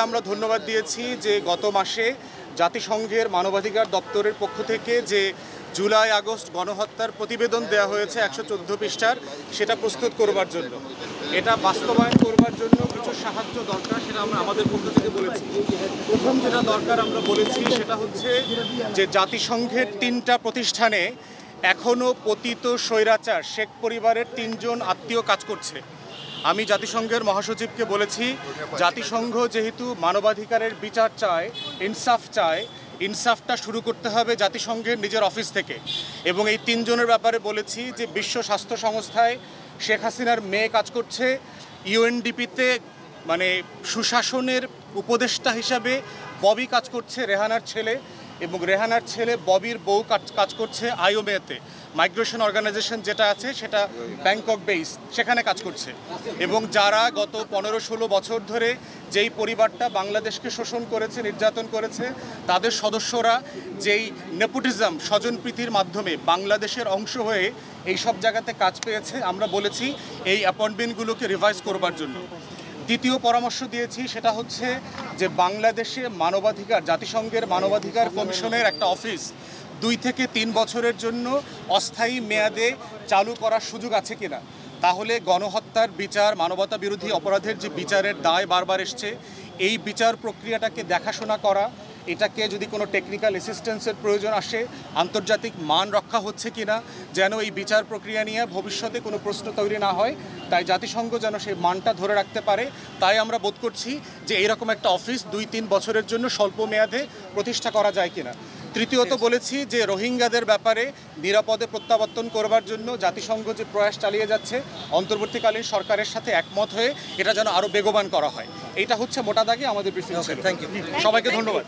আমরা ধন্যবাদ দিয়েছি যে গত মাসে জাতিসংঘের মানবাধিকার দপ্তরের পক্ষ থেকে যে জুলাই আগস্ট গণহত্যার প্রতিবেদন দেওয়া হয়েছে 114 পৃষ্ঠার, সেটা প্রস্তুত করবার জন্য, এটা বাস্তবায়ন করবার জন্য কিছু সাহায্য দরকার, সেটা আমরা আমাদের পক্ষ থেকে বলেছি। প্রথম যেটা দরকার আমরা বলেছি সেটা হচ্ছে যে জাতিসংঘের 3টা প্রতিষ্ঠানে এখনও পতিত স্বৈরাচার শেখ পরিবারের 3 জন আত্মীয় কাজ করছে। আমি জাতিসংঘের মহাসচিবকে বলেছি, জাতিসংঘ যেহেতু মানবাধিকারের বিচার চায়, ইনসাফ চায়, ইনসাফটা শুরু করতে হবে জাতিসংঘের নিজের অফিস থেকে। এবং এই 3 জনের ব্যাপারে বলেছি যে বিশ্ব স্বাস্থ্য সংস্থায় শেখ হাসিনার মেয়ে কাজ করছে, ইউএনডিপিতে মানে সুশাসনের উপদেষ্টা হিসাবে ববি কাজ করছে, রেহানার ছেলে, এবং রেহানার ছেলে ববির বউ কাজ করছে আইওমেতে, মাইগ্রেশন অর্গানাইজেশন যেটা আছে সেটা ব্যাংকক বেস, সেখানে কাজ করছে। এবং যারা গত 15-16 বছর ধরে যেই পরিবারটা বাংলাদেশকে শোষণ করেছে, নির্যাতন করেছে, তাদের সদস্যরা যেই নেপোটিজম স্বজনপ্রীতির মাধ্যমে বাংলাদেশের অংশ হয়ে এই সব জায়গাতে কাজ পেয়েছে, আমরা বলেছি এই অ্যাপয়েন্টমেন্টগুলোকে রিভাইজ করবার জন্য। দ্বিতীয় পরামর্শ দিয়েছি সেটা হচ্ছে যে বাংলাদেশে মানবাধিকার, জাতিসংঘের মানবাধিকার কমিশনের একটা অফিস 2 থেকে 3 বছরের জন্য অস্থায়ী মেয়াদে চালু করার সুযোগ আছে কিনা, তাহলে গণহত্যার বিচার, মানবতা বিরোধী অপরাধের যে বিচারের দায় বারবার এসছে, এই বিচার প্রক্রিয়াটাকে দেখাশোনা করা, এটাকে যদি কোনো টেকনিক্যাল অ্যাসিস্ট্যান্সের প্রয়োজন আসে, আন্তর্জাতিক মান রক্ষা হচ্ছে কিনা, যেন এই বিচার প্রক্রিয়া নিয়ে ভবিষ্যতে কোনো প্রশ্ন তৈরি না হয়, তাই জাতিসংঘ যেন সেই মানটা ধরে রাখতে পারে, তাই আমরা বোধ করছি যে এইরকম একটা অফিস 2-3 বছরের জন্য স্বল্প মেয়াদে প্রতিষ্ঠা করা যায় কিনা। তৃতীয়ত বলেছি যে রোহিঙ্গাদের ব্যাপারে নিরাপদে প্রত্যাবর্তন করবার জন্য জাতিসংঘ যে প্রয়াস চালিয়ে যাচ্ছে, অন্তর্বর্তীকালীন সরকারের সাথে একমত হয়ে এটা যেন আরও বেগবান করা হয়। এটা হচ্ছে মোটা দাগে আমাদের ব্রিফিং ছিল। থ্যাংক ইউ, সবাইকে ধন্যবাদ।